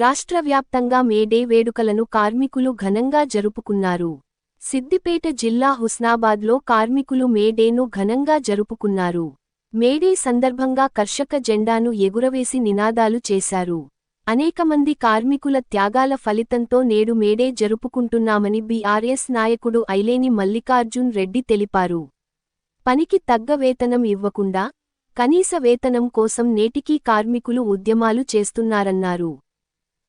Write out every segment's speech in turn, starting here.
రాష్ట్ర వ్యాప్తంగా మేడే వేడుకలను కార్మికులు ఘనంగా జరుపుకున్నారు. సిద్దిపేట జిల్లా హుస్నాబాద్లో కార్మికులు మేడేను ఘనంగా జరుపుకున్నారు. మేడే సందర్భంగా కర్షక జెండాను ఎగురవేసి నినాదాలు చేశారు. అనేకమంది కార్మికుల త్యాగాల ఫలితంతో నేడు మేడే జరుపుకుంటున్నామని బీఆర్ఎస్ నాయకుడు ఐలేని మల్లికార్జున్ రెడ్డి తెలిపారు. పనికి తగ్గ వేతనం ఇవ్వకుండా కనీస వేతనం కోసం నేటికీ కార్మికులు ఉద్యమాలు చేస్తున్నారన్నారు.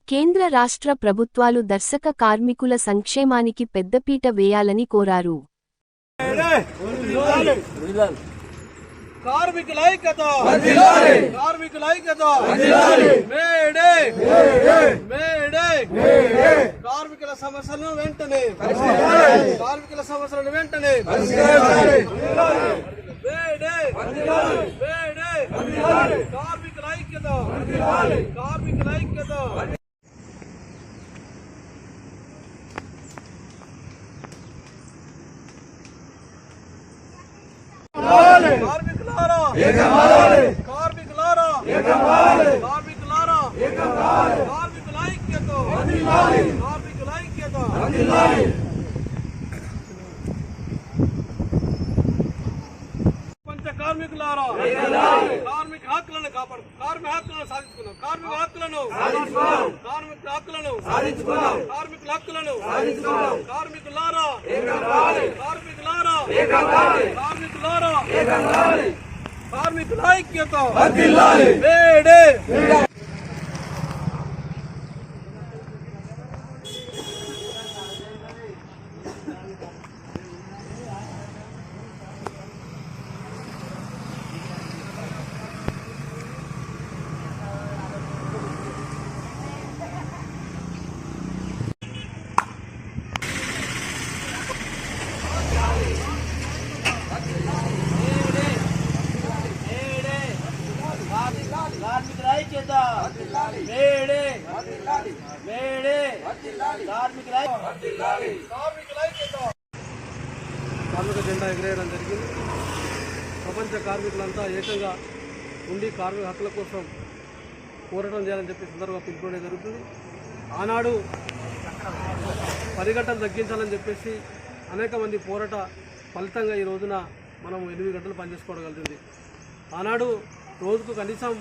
కేంద్ర రాష్ట్ర ప్రభుత్వాలు దర్శక కార్మికుల సంక్షేమానికి పెద్దపీట వేయాలని కోరారు. కార్మికుల సమస్యలను వెంటనే కార్మికుల ఐక్యత కార్మికులారా కార్మిక హక్కులను కాపాడు, కార్మిక హక్కులను సాధించుకున్నాం, కార్మిక హక్కులను కార్మికులారా కార్మికుల ఐక్యత మేడే. కార్మిక జెండా ఎగరేయడం జరిగింది. ప్రపంచ కార్మికులంతా ఏకంగా ఉండి కార్మిక హక్కుల కోసం పోరాటం చేయాలని చెప్పి సందర్భంగా పిలుపుకోవడం జరుగుతుంది. ఆనాడు 10 గంటలు తగ్గించాలని చెప్పేసి అనేక మంది పోరాట ఫలితంగా ఈ రోజున మనం 8 గంటలు పనిచేసుకోగలుగుతుంది. ఆనాడు రోజుకు కనీసం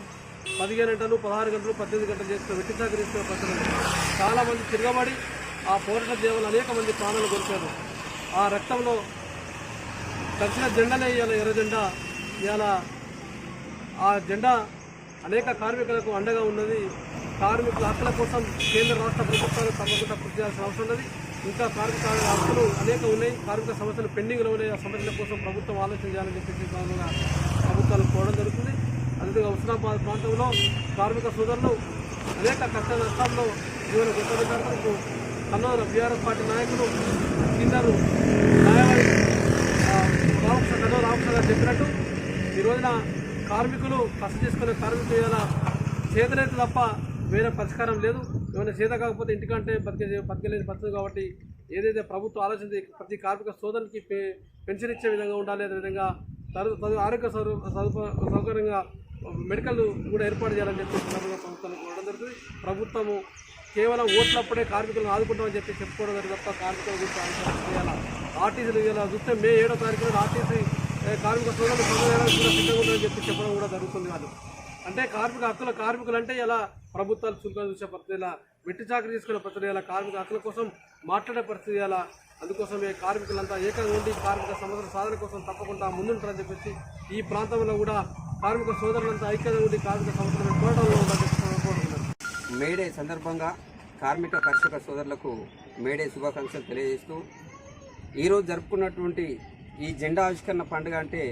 15 గంటలు, 16 గంటలు, 18 గంటలు చేసిన వెట్టి చాకరీ చేసిన పద్ధతులు చాలామంది తిరగబడి ఆ పోరాట జీవులు అనేక మంది ప్రాణాలు కోల్పోయారు. ఆ రక్తంలో కలిసిన జెండానే ఇవాళ ఎర్ర జెండా. ఇవాళ ఆ జెండా అనేక కార్మికులకు అండగా ఉన్నది. కార్మికుల హక్కుల కోసం కేంద్ర రాష్ట్ర ప్రభుత్వాలు తప్పకుండా కృషి చేయాల్సిన అవసరం ఉన్నది. ఇంకా కార్మిక హక్కులు అనేక ఉన్నాయి, కార్మిక సమస్యలు పెండింగ్లో ఉన్నాయి. ఆ సమస్యల కోసం ప్రభుత్వం ఆలోచన చేయాలని చెప్పేసి ప్రభుత్వాలు కోరడం జరుగుతుంది. అదేవిధంగా హుస్నాబాద్ ప్రాంతంలో కార్మిక సోదరులు అనేక కష్ట నష్టాల్లో జీవన గుర్తు కన్నూరు బీఆర్ఎస్ పార్టీ నాయకులు కిందరు న్యాయవాది కన్నూరు రామకృష్ణ గారు చెప్పినట్టు ఈ రోజున కార్మికులు కష్ట చేసుకునే కార్మికులు ఇలా చేతనైతే తప్ప వేరే పరిష్కారం లేదు. ఏమైనా చేత కాకపోతే ఇంటికంటే బతికలేని పరిస్థితి. కాబట్టి ఏదైతే ప్రభుత్వం ఆలోచించి ప్రతి కార్మిక సోదరునికి పెన్షన్ ఇచ్చే విధంగా ఉండాలి, అదేవిధంగా ఆరోగ్య సౌకర్యంగా మెడికల్ కూడా ఏర్పాటు చేయాలని చెప్పి ప్రభుత్వానికి కోరడం జరుగుతుంది. ప్రభుత్వము కేవలం ఓట్లప్పుడే కార్మికులను ఆదుకుంటామని చెప్పి చెప్పుకోవడం జరిగింది తప్ప కార్మికుల గురించి ఆలోచన చేయాలి. ఆర్టీసీలు ఇలా చూస్తే మే 7వ తారీఖున ఆర్టీసీ కార్మిక సోదరులు పొందడానికి కూడా సిద్ధంగా ఉందని చెప్పి చెప్పడం కూడా జరుగుతుంది. వాళ్ళు అంటే కార్మిక హక్కుల కార్మికులు అంటే ఇలా ప్రభుత్వాలు చురుకుగా చూసే పరిస్థితి, ఇలా వెట్టి చాకరీ తీసుకునే పరిస్థితి, ఇలా కార్మిక హక్కుల కోసం మాట్లాడే పరిస్థితి. ఇలా అందుకోసమే కార్మికులంతా ఏకంగా ఉండి కార్మిక సమస్యల సాధన కోసం తప్పకుండా ముందుంటారని చెప్పేసి ఈ ప్రాంతంలో కూడా కార్మిక సోదరులంతా ఐక్యంగా ఉండి కార్మిక సమస్యలను పోరాటంలో ఉండాలని. మేడే సందర్భంగా కార్మిక కర్షక సోదరులకు మేడే శుభాకాంక్షలు తెలియజేస్తూ ఈరోజు జరుపుకున్నటువంటి ఈ జెండా ఆవిష్కరణ పండుగ అంటే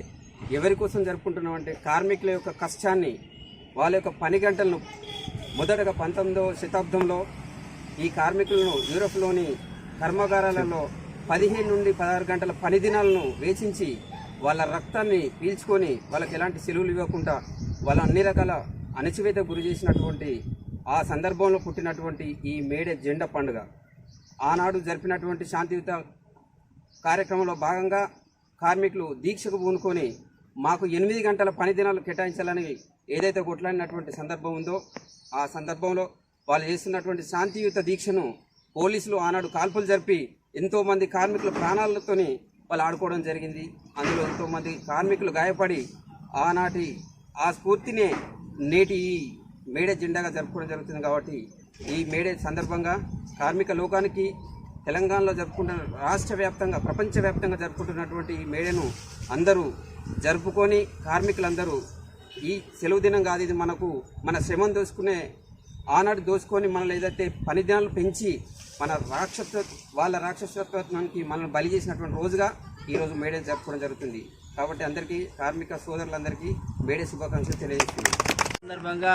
ఎవరి కోసం జరుపుకుంటున్నామంటే కార్మికుల యొక్క కష్టాన్ని, వాళ్ళ యొక్క పని గంటలను మొదటగా 19వ శతాబ్దంలో ఈ కార్మికులను యూరోప్లోని కర్మాగారాలలో 15 నుండి 16 గంటల పని దినాలను వేచించి వాళ్ళ రక్తాన్ని పీల్చుకొని వాళ్ళకి ఎలాంటి సెలవులు ఇవ్వకుండా వాళ్ళ అన్ని రకాల అణచివేత గురి చేసినటువంటి ఆ సందర్భంలో పుట్టినటువంటి ఈ మేడే జెండా పండుగ ఆనాడు జరిపినటువంటి శాంతియుత కార్యక్రమంలో భాగంగా కార్మికులు దీక్షకు పూనుకొని మాకు 8 గంటల పని దినాలు కేటాయించాలని ఏదైతే కొట్లాడినటువంటి సందర్భం ఉందో ఆ సందర్భంలో వాళ్ళు చేస్తున్నటువంటి శాంతియుత దీక్షను పోలీసులు ఆనాడు కాల్పులు జరిపి ఎంతోమంది కార్మికుల ప్రాణాలతోని వాళ్ళు ఆడుకోవడం జరిగింది. అందులో ఎంతోమంది కార్మికులు గాయపడి ఆనాటి ఆ స్ఫూర్తినే నేటి ఈ మేడే జెండాగా జరుపుకోవడం జరుగుతుంది. కాబట్టి ఈ మేడే సందర్భంగా కార్మిక లోకానికి తెలంగాణలో జరుపుకుంటున్న రాష్ట్ర వ్యాప్తంగా ప్రపంచవ్యాప్తంగా జరుపుకుంటున్నటువంటి ఈ మేడను అందరూ జరుపుకొని కార్మికులందరూ ఈ సెలవు దినం కాదు, ఇది మన శ్రమను దోసుకునే ఆనాడు దోసుకొని మనల్ని ఏదైతే పని దినాలు పెంచి వాళ్ళ రాక్షసత్వానికి మనల్ని బలి చేసినటువంటి రోజుగా ఈరోజు మేడే జరుపుకోవడం జరుగుతుంది. కాబట్టి అందరికీ కార్మిక సోదరులందరికీ మేడే శుభాకాంక్షలు తెలియజేస్తుంది. సందర్భంగా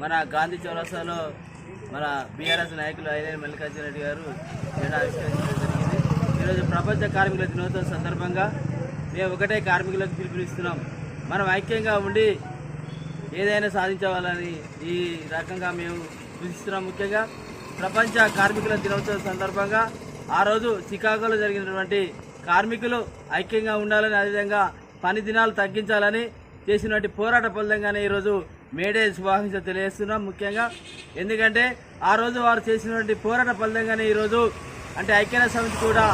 మన గాంధీ చౌరస్తాలో మన బీఆర్ఎస్ నాయకులు ఐదేని మల్లికార్జున రెడ్డి గారు జెండా ఆవిష్కరించడం జరిగింది. ఈరోజు ప్రపంచ కార్మికుల దినోత్సవం సందర్భంగా మేము ఒకటే కార్మికులకు పిలుపునిస్తున్నాం. మనం ఐక్యంగా ఉండి ఏదైనా సాధించవాలని ఈ రకంగా మేము సూచిస్తున్నాం. ముఖ్యంగా ప్రపంచ కార్మికుల దినోత్సవం సందర్భంగా ఆ రోజు చికాగోలో జరిగినటువంటి కార్మికులు ఐక్యంగా ఉండాలని, అదేవిధంగా పని దినాలు తగ్గించాలని చేసినటువంటి పోరాట ఫలితంగానే ఈరోజు మేడే శుభాకాంక్షలు తెలియజేస్తున్నాం. ముఖ్యంగా ఎందుకంటే ఆ రోజు వారు చేసినటువంటి పోరాట ఫలితంగానే ఈరోజు అంటే ఐక్యరాజ్య సమితి కూడా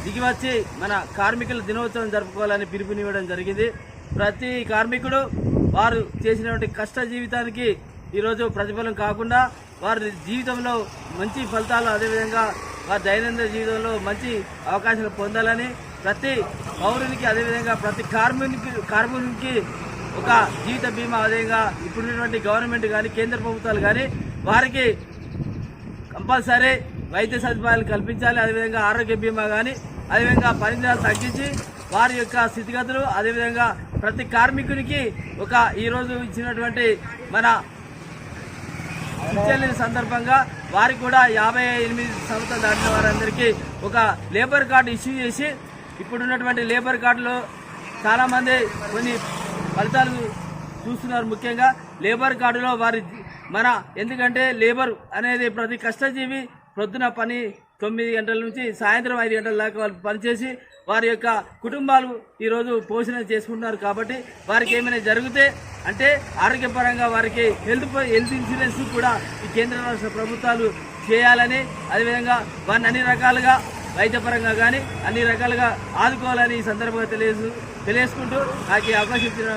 దిగివచ్చి మన కార్మికుల దినోత్సవం జరుపుకోవాలని పిలుపునివ్వడం జరిగింది. ప్రతి కార్మికుడు వారు చేసినటువంటి కష్ట జీవితానికి ఈరోజు ప్రతిఫలం కాకుండా వారి జీవితంలో మంచి ఫలితాలు, అదేవిధంగా వారి దైనందిన జీవితంలో మంచి అవకాశాలు పొందాలని ప్రతి పౌరునికి, అదేవిధంగా ప్రతి కార్మికునికి ఒక జీవిత బీమా, అదేవిధంగా ఇప్పుడున్నటువంటి గవర్నమెంట్ కానీ కేంద్ర ప్రభుత్వాలు కానీ వారికి కంపల్సరీ వైద్య సదుపాయాలు కల్పించాలి. అదేవిధంగా ఆరోగ్య బీమా కానీ, అదేవిధంగా పని దినాలు తగ్గించి వారి యొక్క స్థితిగతులు, అదేవిధంగా ప్రతి కార్మికునికి ఒక ఈరోజు ఇచ్చినటువంటి మన పింఛన్ల సందర్భంగా వారికి కూడా 58 సంవత్సరాలు దాటిన వారందరికీ ఒక లేబర్ కార్డు ఇష్యూ చేసి ఇప్పుడున్నటువంటి లేబర్ కార్డులో చాలామంది కొన్ని ఫలితాలు చూస్తున్నారు. ముఖ్యంగా లేబర్ కార్డులో వారి ఎందుకంటే లేబర్ అనేది ప్రతి కష్టజీవి ప్రొద్దున పని 9 గంటల నుంచి సాయంత్రం 5 గంటల దాకా వాళ్ళు పనిచేసి వారి యొక్క కుటుంబాలు ఈరోజు పోషణ చేసుకుంటున్నారు. కాబట్టి వారికి ఏమైనా జరిగితే అంటే ఆరోగ్యపరంగా వారికి హెల్త్ ఇన్సూరెన్స్ కూడా ఈ కేంద్ర రాష్ట్ర ప్రభుత్వాలు చేయాలని, అదేవిధంగా వారిని అన్ని రకాలుగా వైద్యపరంగా కానీ అన్ని రకాలుగా ఆదుకోవాలని ఈ సందర్భంగా తెలియజేసుకుంటూ నాకు ఈ అవకాశం ఇచ్చిన